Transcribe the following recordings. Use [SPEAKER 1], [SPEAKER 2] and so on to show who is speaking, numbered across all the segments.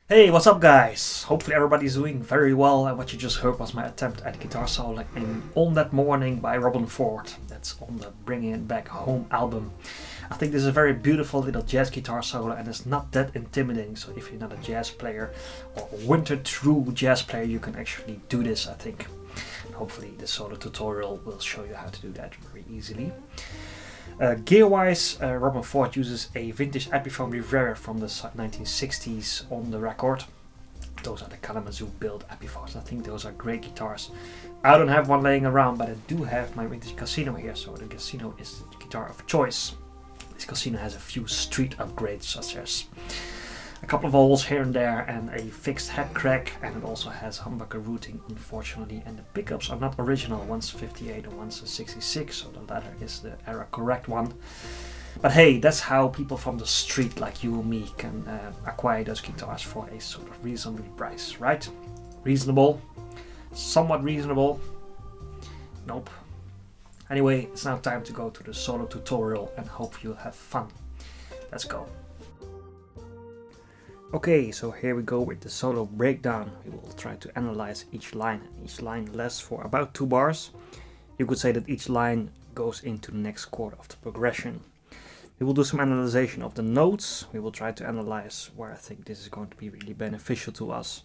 [SPEAKER 1] Hey, what's up guys? Hopefully everybody's doing very well, and what you just heard was my attempt at guitar solo in On That Morning by Robben Ford. That's on the Bringing It Back Home album. I think this is a very beautiful little jazz guitar solo, and it's not that intimidating, so if you're not a jazz player or a winter true jazz player, you can actually do this, I think. And hopefully the solo tutorial will show you how to do that very easily. Gear-wise, Robben Ford uses a vintage Epiphone reverb from the 1960s on the record. Those are the Kalamazoo built Epiphones. I think those are great guitars. I don't have one laying around, but I do have my vintage Casino here, so the Casino is the guitar of choice. This Casino has a few street upgrades, such as a couple of holes here and there and a fixed head crack, and it also has humbucker routing, unfortunately, and the pickups are not original. One's 58 and one's a 66, so the latter is the era correct one. But hey, that's how people from the street like you and me can acquire those guitars for a sort of reasonable price, right? Reasonable? Somewhat reasonable? Nope. Anyway, it's now time to go to the solo tutorial and hope you'll have fun. Let's go. Okay, so here we go with the solo breakdown. We will try to analyze each line. Each line lasts for about 2 bars. You could say that each line goes into the next chord of the progression. We will do some analyzation of the notes. We will try to analyze where I think this is going to be really beneficial to us.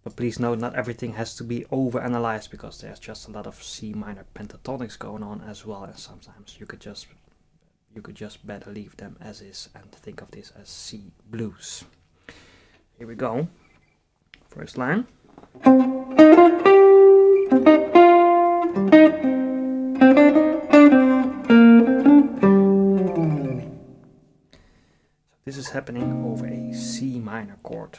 [SPEAKER 1] But please note, not everything has to be over-analyzed, because there's just a lot of C minor pentatonics going on as well, and sometimes you could just better leave them as is and think of this as C blues. Here we go. First line. So this is happening over a C minor chord.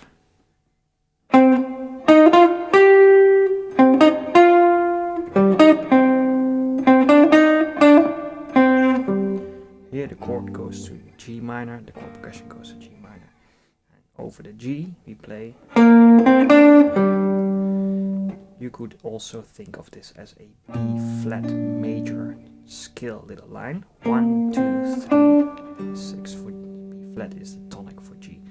[SPEAKER 1] Here the chord goes to G minor, the chord progression goes to G minor. Over the G we play. You could also think of this as a B flat major scale little line. 1, 2, 3, 6 for B flat is the tonic for G.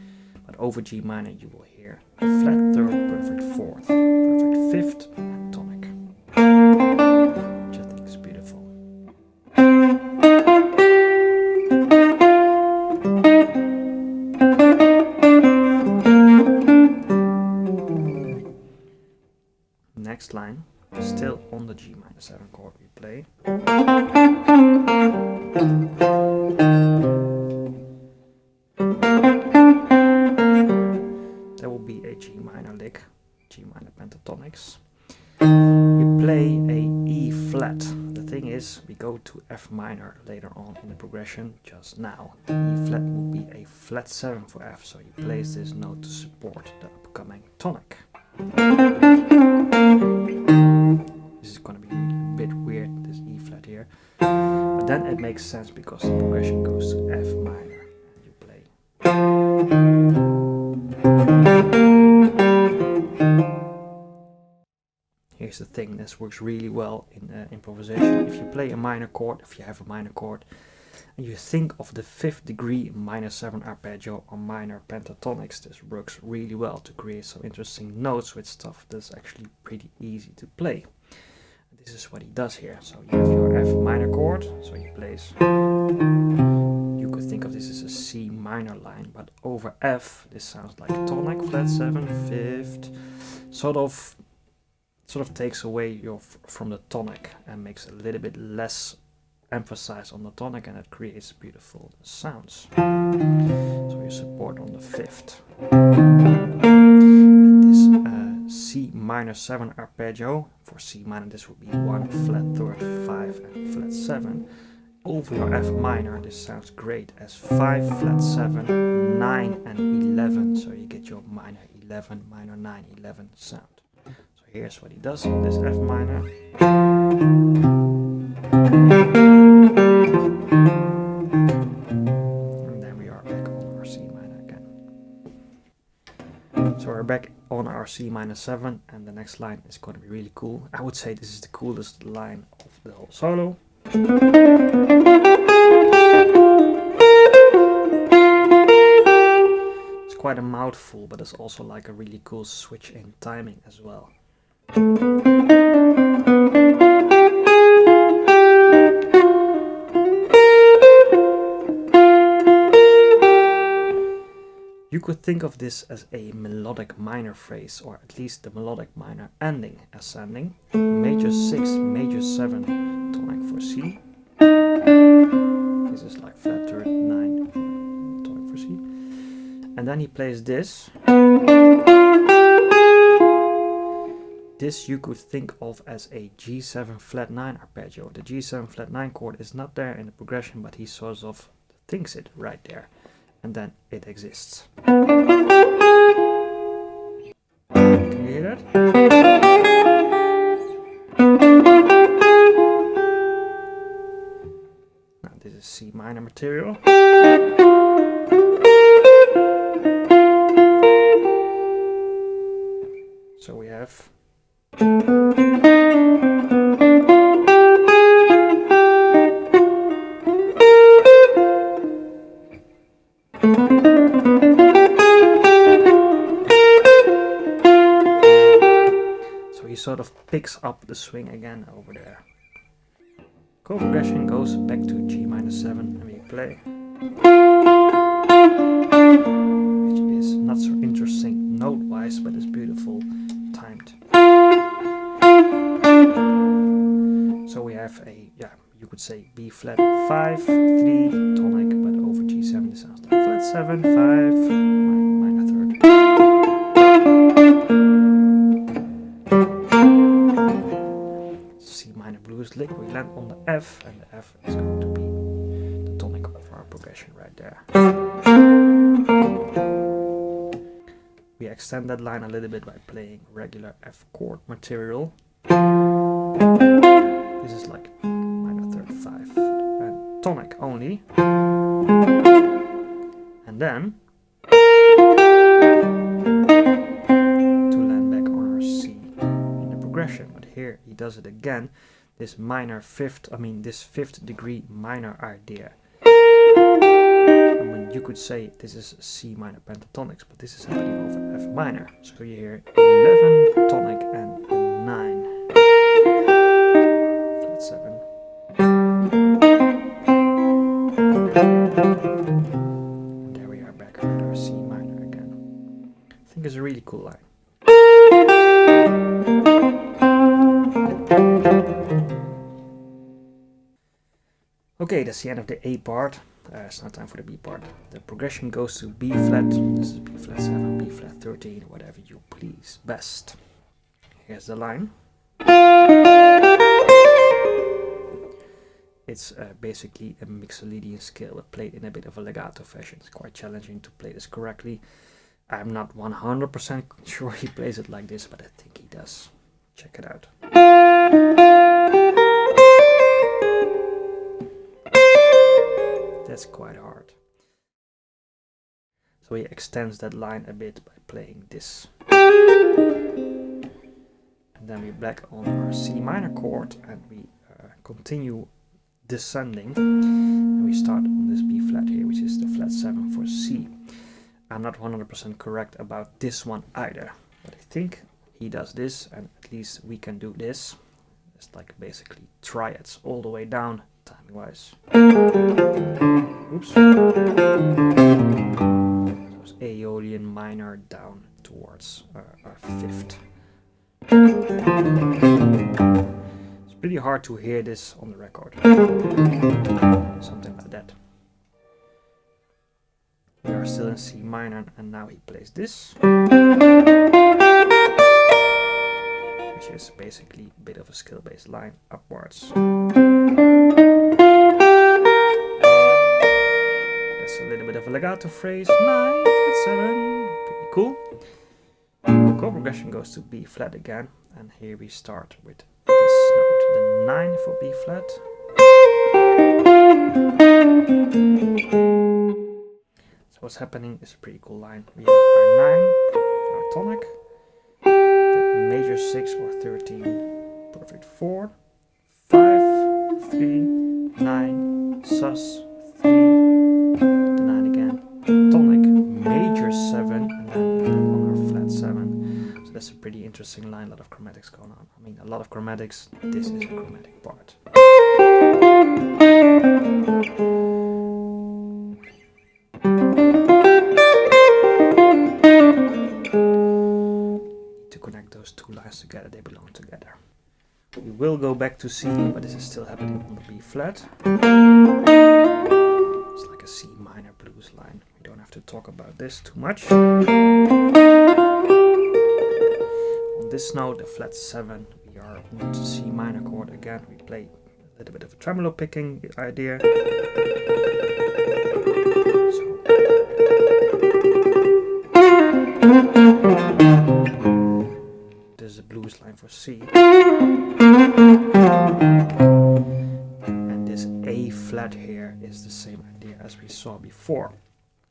[SPEAKER 1] But over G minor you will hear a flat third, perfect fourth, perfect fifth, and tonic. Which I think is beautiful. Next line, still on the G minor 7 chord we play. There will be a G minor lick, G minor pentatonics. You play a E flat. The thing is, we go to F minor later on in the progression. Just now, the E flat will be a flat 7 for F, so you place this note to support the upcoming tonic. This is going to be a bit weird, this E flat here, but then it makes sense because the progression goes to F minor and you play. here's the thing, this works really well in improvisation. If you play a minor chord, if you have a minor chord, and you think of the 5th degree minor 7 arpeggio or minor pentatonics, this works really well to create some interesting notes with stuff that's actually pretty easy to play. This is what he does here. So you have your F minor chord, so he plays. You could think of this as a C minor line, but over F, this sounds like tonic, flat 7, 5th, sort of takes away from the tonic and makes a little bit less emphasis on the tonic, and it creates beautiful sounds. So you support on the 5th. And this C minor 7 arpeggio, for C minor this would be 1 flat 3rd, 5 and flat 7. Over your F minor this sounds great as 5 flat 7, 9 and 11, so you get your minor 11, minor 9, 11 sound. So here's what he does on this F minor. And then we are back on our C minor again. So we're back on our C minor 7, and the next line is going to be really cool. I would say this is the coolest line of the whole solo. It's quite a mouthful, but it's also like a really cool switch in timing as well. You could think of this as a melodic minor phrase, or at least the melodic minor ending ascending. Major 6, major 7, tonic for C. This is like flat 3rd, 9, tonic for C. And then he plays this. This you could think of as a G7 flat 9 arpeggio. The G7 flat 9 chord is not there in the progression, but he sort of thinks it right there. And then it exists. Can you hear that? Now this is C minor material. So we have sort of picks up the swing again over there. Chord progression goes back to G minor 7 and we play, which is not so interesting note wise, but is beautiful timed. So we have a, you could say B flat 5, 3 tonic, but over G7 this sounds like flat 7, 5, minor 3rd. C minor blues lick, we land on the F, and the F is going to be the tonic of our progression right there. We extend that line a little bit by playing regular F chord material. This is like minor 3rd, 5, and tonic only. And then to land back on our C in the progression. But here he does it again. This minor 5th, this 5th degree minor idea. And you could say this is C minor pentatonics, but this is happening over F minor. So you hear 11 tonic and 9. Flat 7. And there we are back at our C minor again. I think it's a really cool line. Okay, that's the end of the A part. It's now time for the B part. The progression goes to B flat. This is B flat 7, B flat 13, whatever you please best. Here's the line. It's basically a Mixolydian scale, but played in a bit of a legato fashion. It's quite challenging to play this correctly. I'm not 100% sure he plays it like this, but I think he does. Check it out. That's quite hard. So he extends that line a bit by playing this. And then we back on our C minor chord, and we continue descending, and we start on this B flat here, which is the flat 7 for C. I'm not 100% correct about this one either, but I think he does this, and at least we can do this. It's like basically triads all the way down, timing wise. Oops. So it's Aeolian minor down towards our 5th. It's pretty hard to hear this on the record. Something like that. We are still in C minor, and now he plays this, which is basically a bit of a scale-based line upwards. There's a little bit of a legato phrase, 9, flat 7, pretty cool. The chord progression goes to B flat again, and here we start with this note, the 9 for B flat. So what's happening is a pretty cool line. We have our 9, our tonic, the major 6 or 13, perfect 4, 5, 3, 9, sus, 3, the 9 again, tonic, major 7, and then on our flat 7. So that's a pretty interesting line, a lot of chromatics going on. I mean, a lot of chromatics, this is a chromatic part. To connect those two lines together, they belong together. We will go back to C, but this is still happening on the B flat. It's like a C minor blues line. We don't have to talk about this too much. On this note, the flat 7, we are on the C minor chord again. We play a little bit of a tremolo picking idea. This is a blues line for C. And this A flat here is the same idea as we saw before.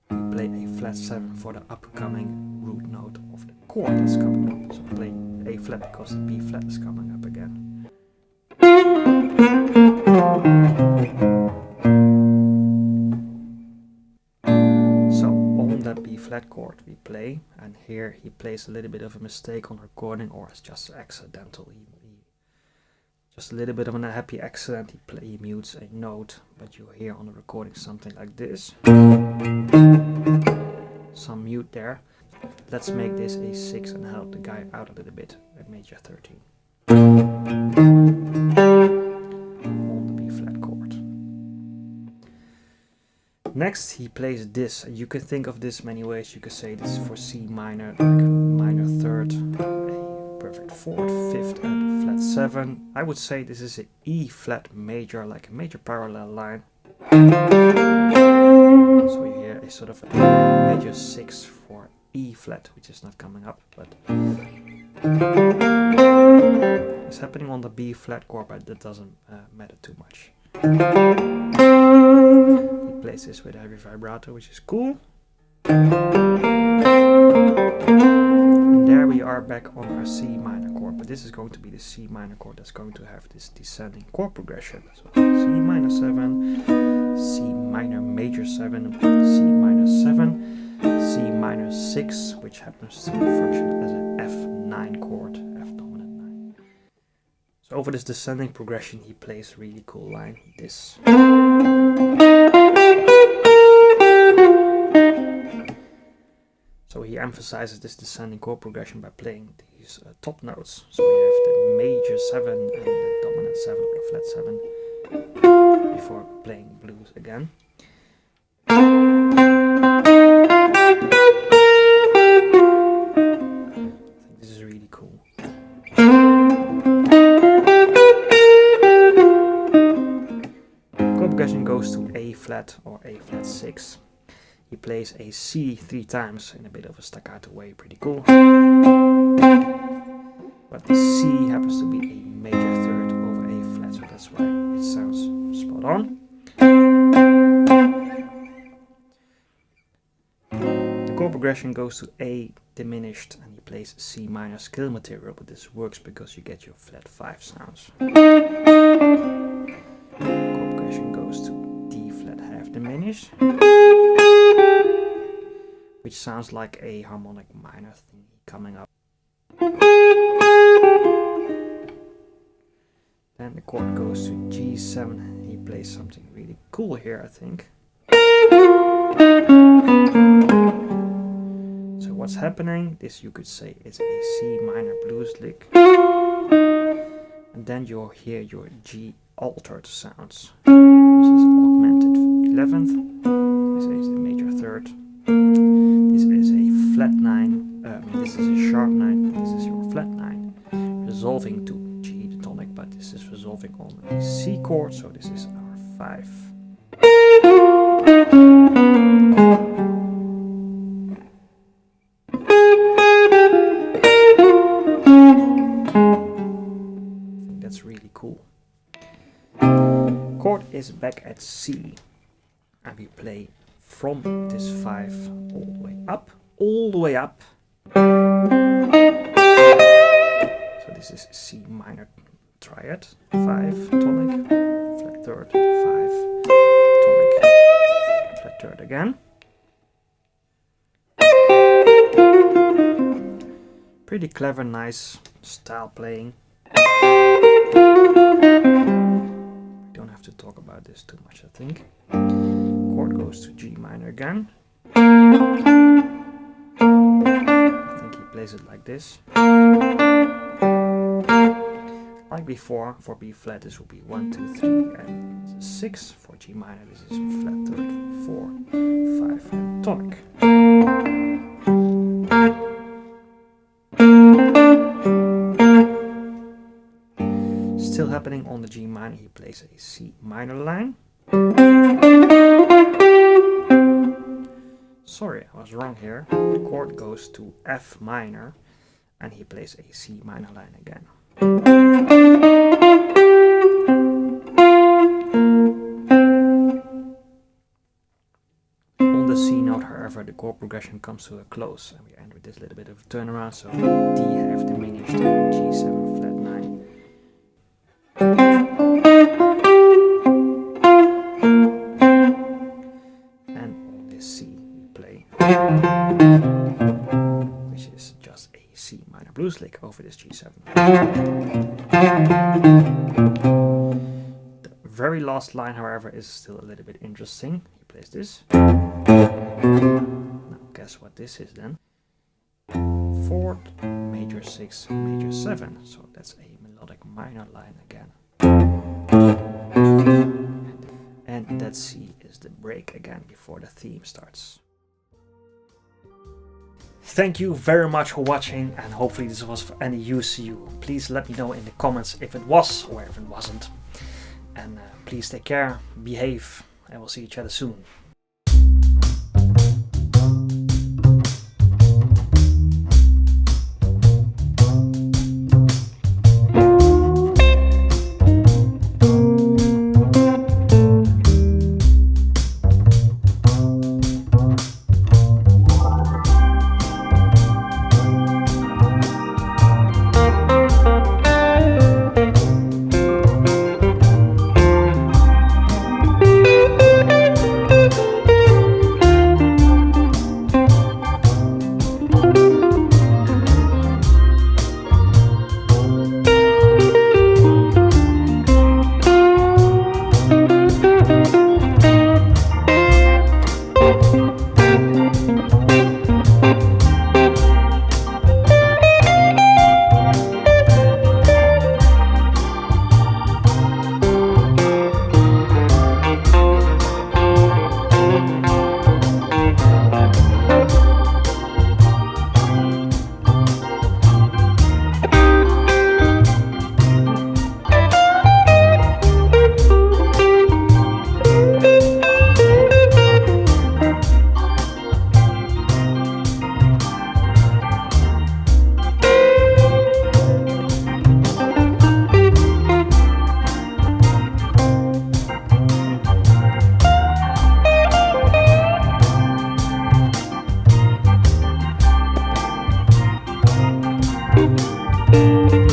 [SPEAKER 1] We play a flat 7 for the upcoming root note of the chord that's coming up. So play A flat because the B flat is coming up again. So on that B flat chord we play, and here he plays a little bit of a mistake on recording, or it's just accidental. Just a little bit of a happy accident. He mutes a note, but you hear on the recording something like this. Some mute there. Let's make this a 6 and help the guy out a little bit at major 13. On the B flat chord. Next he plays this, and you can think of this many ways. You could say this is for C minor, like minor 3rd, a perfect 4th, 5th, and flat 7. I would say this is an E flat major, like a major parallel line. So we hear a sort of a major 6 for E flat, which is not coming up, but it's happening on the B flat chord, but that doesn't matter too much. He plays this with a heavy vibrato, which is cool. And there we are back on our C minor chord, but this is going to be the C minor chord that's going to have this descending chord progression. So C minor 7, C minor major 7, C minor 7, C minor 6, which happens to function as an F9 chord, F dominant 9. So over this descending progression he plays a really cool line, this. So he emphasizes this descending chord progression by playing these top notes. So we have the major 7 and the dominant 7 or the flat 7 before playing blues again. I think this is really cool. Chord progression goes to A flat or A flat 6. He plays a C 3 times in a bit of a staccato way, pretty cool. But the C happens to be a major 3rd over A flat, so that's why it sounds spot on. The chord progression goes to A diminished and he plays C minor scale material, but this works because you get your flat 5 sounds. Chord progression goes to D flat half diminished, which sounds like a harmonic minor thing coming up. Then the chord goes to G7, he plays something really cool here, I think. So what's happening, this you could say is a C minor blues lick. And then you'll hear your G altered sounds, which is augmented 11th, this is a major 3rd, this is a flat 9, this is a sharp 9, this is your flat 9, resolving to G the tonic, but this is resolving on a C chord, so this is our 5. That's really cool. Chord is back at C, and we play from this 5 all the way up, So this is C minor triad, 5 tonic, flat 3rd, 5 tonic, flat 3rd again. Pretty clever, nice style playing. Don't have to talk about this too much, I think. Chord goes to G minor again. I think he plays it like this. Like before, for B flat this will be 1, 2, 3 and 6. For G minor this is flat 3rd, 4, 5 and tonic. Still happening on the G minor, he plays a C minor line. Sorry, I was wrong here. The chord goes to F minor and he plays a C minor line again. On the C note, however, the chord progression comes to a close and we end with this little bit of a turnaround, so D half diminished, G7 flat 9. And on this C we play, which is just a C minor blues lick over this G7. The very last line, however, is still a little bit interesting. He plays this. Now guess what this is then? 4th, major 6, major 7. So that's a melodic minor line again. And that C is the break again before the theme starts. Thank you very much for watching, and hopefully this was of any use to you. Please let me know in the comments if it was or if it wasn't. And please take care, behave, and we'll see each other soon. bye.